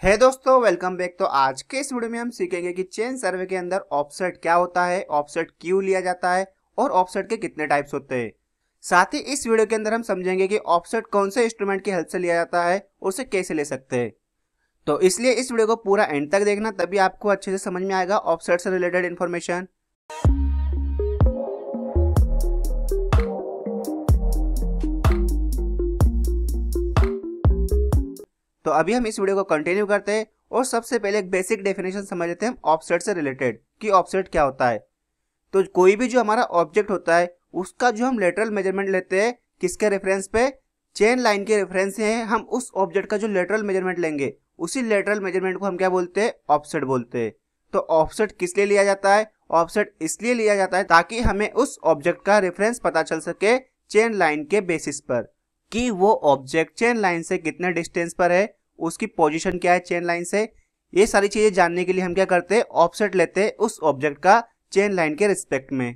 है दोस्तों, welcome back. तो आज के इस वीडियो में हम सीखेंगे कि चेन सर्वे के अंदर ऑफसेट क्या होता है, ऑफसेट क्यों लिया जाता है और ऑफसेट के कितने टाइप्स होते हैं। साथ ही इस वीडियो के अंदर हम समझेंगे कि ऑफसेट कौन से इंस्ट्रूमेंट की हेल्प से लिया जाता है और उसे कैसे ले सकते हैं। तो इसलिए इस वीडियो को पूरा एंड तक देखना, तभी आपको अच्छे से समझ में आएगा ऑफसेट से रिलेटेड इन्फॉर्मेशन। तो अभी हम इस वीडियो को कंटिन्यू करते हैं और सबसे पहले एक बेसिक डेफिनेशन समझ लेते हैं ऑफसेट से रिलेटेड कि ऑफसेट क्या होता है। तो कोई भी जो हमारा ऑब्जेक्ट होता है उसका जो हम लेटरल मेजरमेंट लेते हैं किसके रेफरेंस पे, चेन लाइन के रेफरेंस से है। हम उस ऑब्जेक्ट का जो लेटरल मेजरमेंट लेंगे उसी लेटरल मेजरमेंट को हम क्या बोलते हैं, ऑफसेट बोलते हैं। तो ऑफसेट किस लिए लिया जाता है? ऑफसेट इसलिए लिया जाता है ताकि हमें उस ऑब्जेक्ट का रेफरेंस पता चल सके चेन लाइन के बेसिस पर कि वो ऑब्जेक्ट चेन लाइन से कितने डिस्टेंस पर है, उसकी पोजीशन क्या है चेन लाइन से। ये सारी चीजें जानने के लिए हम क्या करते हैं, ऑफसेट लेते हैं उस ऑब्जेक्ट का चेन लाइन के रिस्पेक्ट में।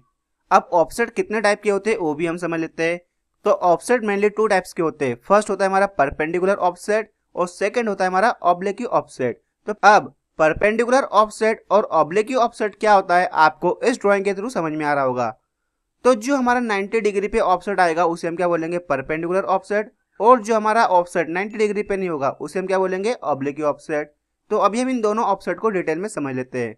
अब ऑफसेट कितने टाइप के होते हैं वो भी हम समझ लेते हैं। तो ऑफसेट मेनली टू टाइप्स के होते हैं। फर्स्ट होता है हमारा परपेंडिकुलर ऑफसेट और सेकंड होता है हमारा ऑब्लिक्यू ऑफसेट। तो अब परपेंडिकुलर ऑफसेट और ऑब्लिक्यू ऑफसेट क्या होता है आपको इस ड्राइंग के थ्रू समझ में आ रहा होगा। तो जो हमारा 90 डिग्री पे ऑफसेट आएगा उसे हम क्या बोलेंगे, परपेंडिकुलर ऑफसेट। और जो हमारा ऑफसेट 90 डिग्री पे नहीं होगा उसे हम क्या बोलेंगे, ऑब्लिक्यू ऑफसेट। तो अभी हम इन दोनों ऑफसेट को डिटेल में समझ लेते हैं।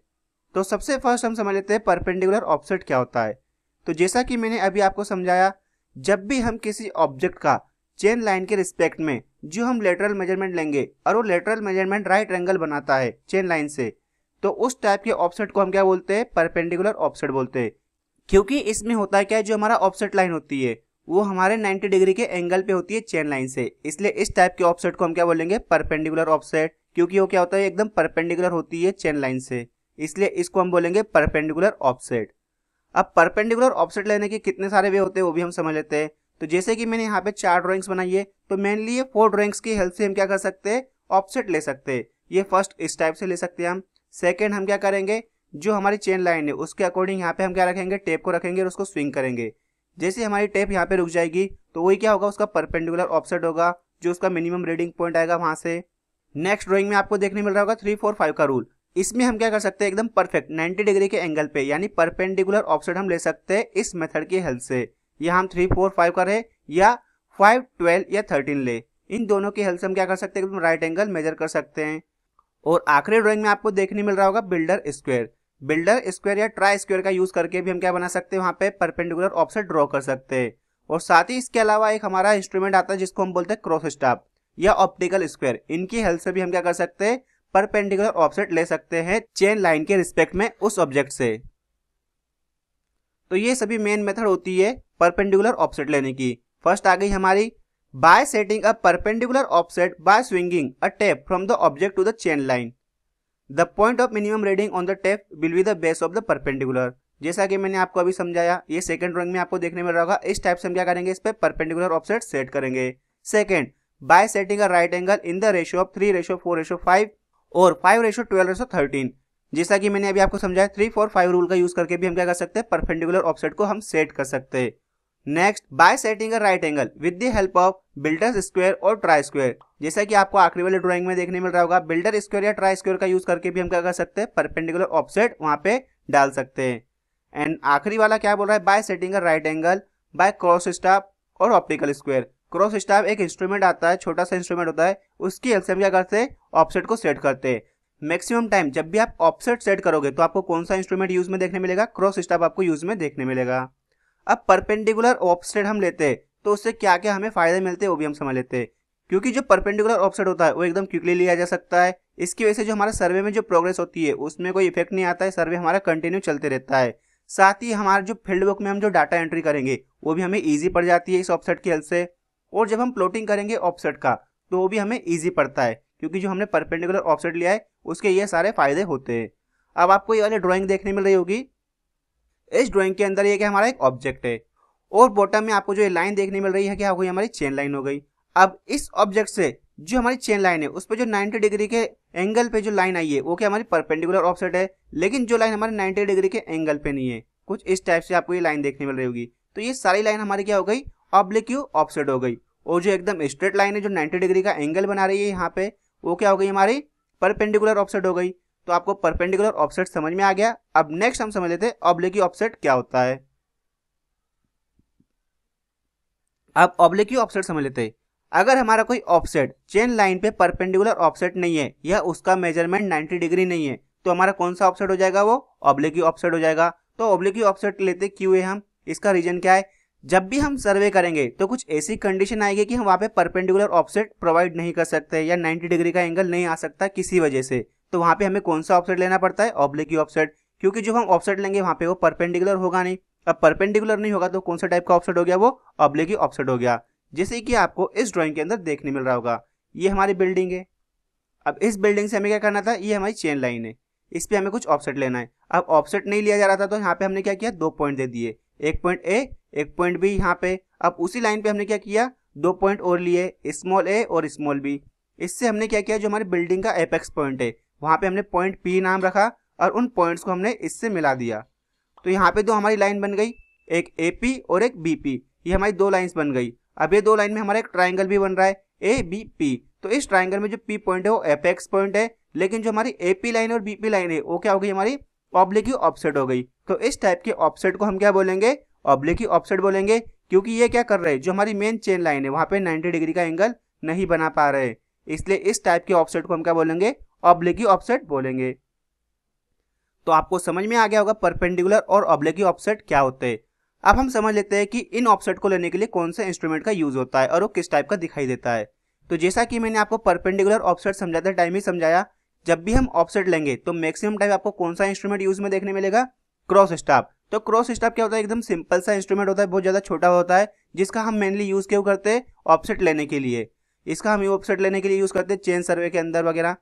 तो सबसे फर्स्ट हम समझ लेते हैं परपेंडिकुलर ऑफसेट क्या होता है। तो जैसा कि मैंने अभी आपको समझाया, जब भी हम किसी ऑब्जेक्ट का चेन लाइन के रिस्पेक्ट में जो हम लेटरल मेजरमेंट लेंगे और वो लेटरल मेजरमेंट राइट एंगल बनाता है चेन लाइन से, तो उस टाइप के ऑफसेट को हम क्या बोलते हैं, परपेंडिकुलर ऑफसेट बोलते हैं। क्योंकि इसमें होता है क्या, जो हमारा ऑफसेट लाइन होती है वो हमारे 90 डिग्री के एंगल पे होती है चेन लाइन से, इसलिए इस टाइप के ऑफसेट को हम क्या बोलेंगे, परपेंडिकुलर ऑफसेट। क्योंकि वो क्या होता है, एकदम परपेंडिकुलर होती है चेन लाइन से, इसलिए इसको हम बोलेंगे परपेंडिकुलर ऑफसेट। अब परपेंडिकुलर ऑफसेट लेने के कितने सारे वे होते हैं वो भी हम समझ लेते हैं। तो जैसे कि मैंने यहाँ पे 4 ड्राइंग्स बनाई है, तो मेनली ये 4 ड्राइंग्स की हेल्प से हम क्या कर सकते हैं, ऑफसेट ले सकते हैं। ये फर्स्ट इस टाइप से ले सकते हैं हम। सेकेंड हम क्या करेंगे, जो हमारी चेन लाइन है उसके अकॉर्डिंग यहाँ पे हम क्या रखेंगे, टेप को रखेंगे और उसको स्विंग करेंगे। जैसे हमारी टेप यहाँ पे रुक जाएगी तो वही क्या होगा, उसका परपेंडिकुलर ऑफसेट होगा, जो उसका मिनिमम रीडिंग पॉइंट आएगा वहां से। नेक्स्ट ड्राइंग में आपको देखने मिल रहा होगा 3 4 5 का रूल। इसमें हम क्या कर सकते हैं, एकदम परफेक्ट 90 डिग्री के एंगल पे यानी परपेंडिकुलर ऑफसेट हम ले सकते हैं इस मेथड की हेल्प से। या हम 3 4 5 करें या 5 12 या 13 ले, इन दोनों की हेल्प से हम क्या कर सकते हैं, एकदम राइट एंगल मेजर कर सकते हैं। और आखिरी ड्राइंग में आपको देखने मिल रहा होगा बिल्डर स्क्वायर। बिल्डर स्क्वायर या ट्राई स्क्वायर का यूज करके भी हम क्या बना सकते हैं, वहां पे परपेंडिकुलर ऑफसेट ड्रॉ कर सकते हैं। और साथ ही इसके अलावा एक हमारा इंस्ट्रूमेंट आता है जिसको हम बोलते हैं क्रॉस स्टाफ या ऑप्टिकल स्क्वायर। इनकी हेल्प से भी हम क्या कर सकते हैं, परपेंडिकुलर ऑफसेट ले सकते हैं चेन लाइन के रिस्पेक्ट में उस ऑब्जेक्ट से। तो ये सभी मेन मेथड होती है परपेंडिकुलर ऑफसेट लेने की। फर्स्ट आ गई हमारी by setting a perpendicular offset by swinging a tape from the object to the chain line. The point of minimum reading on the tape will be the base of the perpendicular. जैसा कि मैंने आपको अभी समझाया, ये second drawing में आपको देखने मिल रहा होगा। इस टाइप से हम क्या करेंगे, इस पे परपेंडिकुलर ऑफसेट सेट करेंगे। Second, bye setting a right angle in the ratio of 3:4:5 और 5:12:13। जैसा कि मैंने अभी आपको समझाया, 3 4 5 रूल का यूज करके भी हम क्या कर सकते हैं, परपेंडिकुलर ऑफसेट को हम सेट कर सकते हैं। Next, bye setting a right angle with the help of builder square और ट्राई स्क्वायर। जैसा कि आपको आखिरी वाले ड्राइंग में देखने मिल रहा होगा, बिल्डर स्क्वायर या ट्राई स्क्वायर का यूज करके भी हम क्या कर सकते हैं, परपेंडिकुलर ऑफसेट वहां पे डाल सकते हैं। एंड आखिरी वाला क्या बोल रहा है, bye setting a right angle by cross staff और ऑप्टिकल स्क्वायर। क्रॉस स्टाफ एक इंस्ट्रूमेंट आता है, छोटा सा इंस्ट्रूमेंट होता है, उसकी हेल्प से हम क्या करते हैं, ऑफसेट को सेट करते हैं। मैक्सिमम टाइम जब भी आप ऑफसेट सेट करोगे तो आपको कौन सा इंस्ट्रूमेंट यूज में देखने मिलेगा, क्रॉस स्टाफ आपको यूज में देखने मिलेगा। अब परपेंडिकुलर ऑफसेट हम लेते हैं तो उससे क्या क्या हमें फायदे मिलते हैं वो भी हम समझ लेते हैं। क्योंकि जो परपेंडिकुलर ऑफसेट होता है वो एकदम क्विकली लिया जा सकता है। इसकी वजह से जो हमारे सर्वे में जो प्रोग्रेस होती है उसमें कोई इफेक्ट नहीं आता है, सर्वे हमारा कंटिन्यू चलते रहता है। साथ ही हमारे जो फील्ड बुक में हम जो डाटा एंट्री करेंगे वो भी हमें ईजी पड़ जाती है इस ऑफसेट की हेल्प से। और जब हम प्लॉटिंग करेंगे ऑफसेट का तो वो भी हमें ईजी पड़ता है, क्योंकि जो हमने परपेंडिकुलर ऑफसेट लिया है उसके ये सारे फायदे होते हैं। अब आपको ये वाली ड्राइंग देखने मिल रही होगी। इस ड्राइंग के अंदर ये क्या हमारा एक ऑब्जेक्ट है और बॉटम में आपको जो ये लाइन देखने मिल रही है क्या हो गई, हमारी चेन लाइन हो गई। अब इस ऑब्जेक्ट से जो हमारी चेन लाइन है उस पर जो 90 डिग्री के एंगल पे जो लाइन आई है वो क्या हमारी परपेंडिकुलर ऑफसेट है। लेकिन जो लाइन हमारे 90 डिग्री के एंगल पे नहीं है, कुछ इस टाइप से आपको ये लाइन देखने मिल रही होगी। तो ये सारी लाइन हमारी क्या हो गई, ऑब्लिक्यू ऑफसेट हो गई। और जो एकदम स्ट्रेट लाइन है जो 90 डिग्री का एंगल बना रही है यहाँ पे, वो क्या हो गई, हमारी परपेंडिकुलर ऑफसेट हो गई। तो आपको परपेंडिकुलर ऑफसेट समझ में आ गया। अब नेक्स्ट हम समझ लेते हैं ऑब्लिक ऑफसेट क्या होता है। अब ऑब्लिक ऑफसेट समझ लेते हैं। अगर हमारा कोई ऑफसेट चेन लाइन पे परपेंडिकुलर ऑफसेट नहीं है या उसका मेजरमेंट 90 डिग्री नहीं है, तो हमारा कौन सा ऑफसेट हो जाएगा, वो ऑब्लिक ऑफसेट हो जाएगा। तो ऑब्लिक ऑफसेट लेते क्यों है हम, इसका रीजन क्या है, जब भी हम सर्वे करेंगे तो कुछ ऐसी कंडीशन आएगी कि हम वहां पे परपेंडिकुलर ऑफसेट प्रोवाइड नहीं कर सकते या 90 डिग्री का एंगल नहीं आ सकता किसी वजह से, तो वहां पे हमें कौन सा ऑफसेट लेना पड़ता है, ऑब्लिक ऑफसेट। क्योंकि जो हम ऑफसेट लेंगे वहां पे वो परपेंडिकुलर होगा नहीं। अब परपेंडिकुलर नहीं होगा तो कौन सा टाइप का ऑफसेट हो गया, वो ऑब्लिक ऑफसेट हो गया। जैसे कि आपको इस ड्राइंग के अंदर देखने मिल रहा होगा, ये हमारी बिल्डिंग है। अब इस बिल्डिंग से हमें क्या करना था, ये हमारी चेन लाइन है, इस पे हमें कुछ ऑफसेट लेना है। अब ऑफसेट नहीं लिया जा रहा था तो यहाँ पे हमने क्या किया, 2 पॉइंट दे दिए, एक पॉइंट ए एक पॉइंट बी यहाँ पे। अब उसी लाइन पे हमने क्या किया, 2 पॉइंट और लिए, स्मॉल ए और स्मॉल बी। इससे हमने क्या किया, जो हमारी बिल्डिंग का एपेक्स पॉइंट है वहां पे हमने पॉइंट पी नाम रखा और उन पॉइंट्स को हमने इससे मिला दिया। तो यहाँ पे 2 हमारी लाइन बन गई, एक एपी और एक बीपी, ये हमारी 2 लाइन्स बन गई। अब ये 2 लाइन में हमारा एक ट्राइंगल भी बन रहा है ए बी पी। तो इस ट्राइंगल में जो पी पॉइंट है वो एपेक्स पॉइंट है, लेकिन जो हमारी एपी लाइन और बीपी लाइन है वो क्या हो गई, हमारी ऑब्लिक ऑफसेट हो गई। तो इस टाइप के ऑफसेट को हम क्या बोलेंगे, ऑब्लिक ऑफसेट बोलेंगे। क्योंकि ये क्या कर रहे हैं, जो हमारी मेन चेन लाइन है वहां पे 90 डिग्री का एंगल नहीं बना पा रहे, इसलिए इस टाइप के ऑफसेट को हम क्या बोलेंगे, ऑब्लिक ऑफसेट बोलेंगे। तो आपको समझ में आ गया होगा परपेंडिकुलर और ऑब्लिक ऑफसेट क्या होते हैं। अब हम समझ लेते हैं कि इन ऑफसेट को लेने के लिए कौन से इंस्ट्रूमेंट का यूज होता है और वो किस टाइप का दिखाई देता है। तो जैसा कि मैंने आपको परपेंडिकुलर ऑफसेट समझाते टाइम ही समझाया, जब भी हम ऑफसेट लेंगे तो मैक्सिमम टाइम आपको कौन सा इंस्ट्रूमेंट यूज में देखने मिलेगा, क्रॉस स्टाफ। तो क्रॉस स्टाफ क्या होता है, एकदम सिंपल सा इंस्ट्रूमेंट होता है, बहुत ज्यादा छोटा होता है, जिसका हम मेनली यूज क्यों करते हैं, ऑफसेट लेने के लिए। इसका हम ऑफसेट लेने के लिए यूज करते हैं चेन सर्वे के अंदर वगैरह।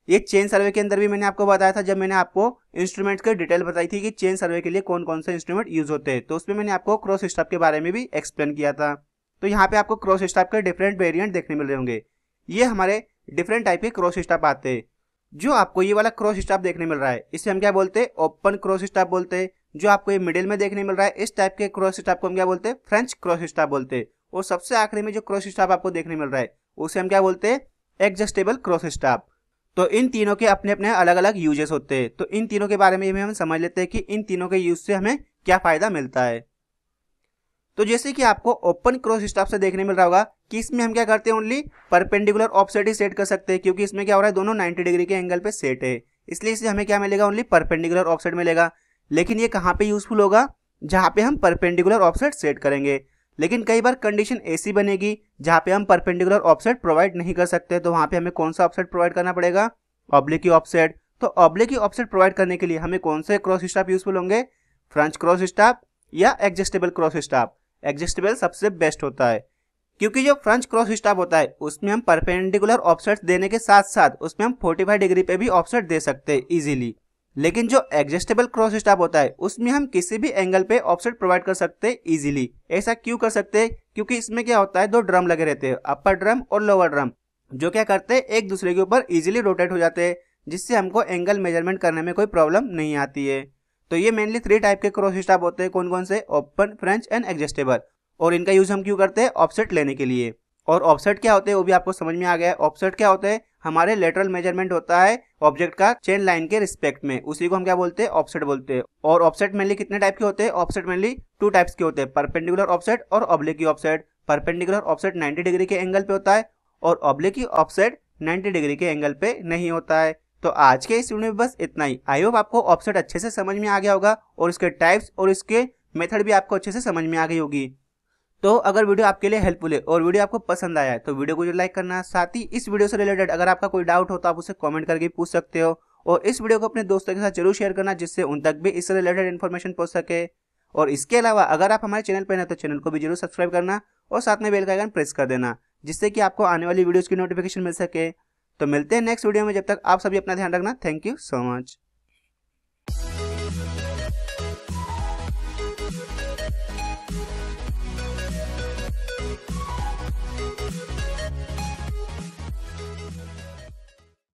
ये चेन सर्वे के अंदर भी मैंने आपको बताया था, जब मैंने आपको इंस्ट्रूमेंट्स की डिटेल बताई थी कि चेन सर्वे के लिए कौन कौन से इंस्ट्रूमेंट यूज होते हैं, तो उसमें मैंने आपको क्रॉस स्टाफ के बारे में भी एक्सप्लेन किया था। तो यहाँ पे आपको क्रॉस स्टाफ के डिफरेंट वेरिएंट देखने मिल रहे होंगे। ये हमारे डिफरेंट टाइप के क्रॉस स्टाफ आते हैं। जो आपको ये वाला क्रॉस स्टाफ देखने मिल रहा है इसे हम क्या बोलते हैं, ओपन क्रॉस स्टाफ बोलते हैं। जो आपको ये मिडिल में देखने मिल रहा है इस टाइप के क्रॉस स्टाफ को हम क्या बोलते हैं, फ्रेंच क्रॉस स्टाफ बोलते हैं। और सबसे आखिरी में जो क्रॉस स्टाफ आपको देखने मिल रहा है उसे हम क्या बोलते हैं, एडजस्टेबल क्रॉस स्टाफ। तो इन तीनों के अपने अपने अलग अलग यूजेस होते हैं। तो इन तीनों के बारे में हम समझ लेते हैं कि इन तीनों के यूज से हमें क्या फायदा मिलता है। तो जैसे कि आपको ओपन क्रॉस स्टाफ से देखने मिल रहा होगा कि इसमें हम क्या करते हैं, ओनली परपेंडिकुलर ऑफसेट ही सेट कर सकते हैं, क्योंकि इसमें क्या हो रहा है, दोनों 90 डिग्री के एंगल पे सेट है, इसलिए इससे हमें क्या मिलेगा, ओनली परपेंडिकुलर ऑफसेट मिलेगा। लेकिन ये कहाँ पे यूजफुल होगा, जहां पे हम परपेंडिकुलर ऑफसेट सेट करेंगे। लेकिन कई बार कंडीशन ऐसी बनेगी जहां पे हम परपेंडिकुलर ऑफसेट प्रोवाइड नहीं कर सकते, तो वहां पे हमें कौन सा ऑफसेट प्रोवाइड करना पड़ेगा, ऑब्लिक ऑफसेट। तो ऑब्लिक ऑफसेट प्रोवाइड करने के लिए हमें कौन से क्रॉस स्टाफ यूजफुल होंगे, फ्रेंच क्रॉस स्टाफ या एडजस्टेबल क्रॉस स्टाफ। एडजस्टेबल सबसे बेस्ट होता है, क्योंकि जो फ्रेंच क्रॉस स्टाफ होता है उसमें हम परपेंडिकुलर ऑफसेट देने के साथ साथ उसमें हम 45 डिग्री पे भी ऑफसेट दे सकते हैं इजीली। लेकिन जो एडजस्टेबल क्रॉस स्टाफ होता है उसमें हम किसी भी एंगल पे ऑफसेट प्रोवाइड कर सकते हैं इजीली। ऐसा क्यों कर सकते हैं, क्योंकि इसमें क्या होता है, 2 ड्रम लगे रहते हैं, अपर ड्रम और लोअर ड्रम, जो क्या करते हैं, एक दूसरे के ऊपर इजीली रोटेट हो जाते हैं, जिससे हमको एंगल मेजरमेंट करने में कोई प्रॉब्लम नहीं आती है। तो ये मेनली 3 टाइप के क्रॉस स्टाफ होते हैं, कौन कौन से, ओपन, फ्रेंच एंड एडजस्टेबल। और इनका यूज हम क्यों करते हैं, ऑफसेट लेने के लिए। और ऑफसेट क्या होते हैं वो भी आपको समझ में आ गया है। ऑफसेट क्या होते हैं, हमारे लेटरल मेजरमेंट होता है ऑब्जेक्ट का चेन लाइन के रिस्पेक्ट में, उसी को हम क्या बोलते हैं, ऑफसेट बोलते हैं। और ऑफसेट मेनली कितने टाइप के होते हैं, ऑफसेट मेनली 2 टाइप्स के होते हैं, परपेंडिकुलर ऑफसेट और oblique offset. Perpendicular offset 90 degree के एंगल पे होता है और ऑब्लिक ऑफसेट 90 डिग्री के एंगल पे नहीं होता है। तो आज के इस वीडियो में बस इतना ही। आई होप आपको ऑफसेट अच्छे से समझ में आ गया होगा और इसके टाइप्स और इसके मेथड भी आपको अच्छे से समझ में आ गई होगी। तो अगर वीडियो आपके लिए हेल्पफुल है और वीडियो आपको पसंद आया है तो वीडियो को जो लाइक करना, साथ ही इस वीडियो से रिलेटेड अगर आपका कोई डाउट हो तो आप उसे कमेंट करके पूछ सकते हो। और इस वीडियो को अपने दोस्तों के साथ जरूर शेयर करना, जिससे उन तक भी इससे रिलेटेड इन्फॉर्मेशन पहुंच सके। और इसके अलावा अगर आप हमारे चैनल पर हैं तो चैनल को भी जरूर सब्सक्राइब करना और साथ में बेल का आइकन प्रेस कर देना, जिससे कि आपको आने वाली वीडियोज़ की नोटिफिकेशन मिल सके। तो मिलते हैं नेक्स्ट वीडियो में, जब तक आप सभी अपना ध्यान रखना। Thank you so much.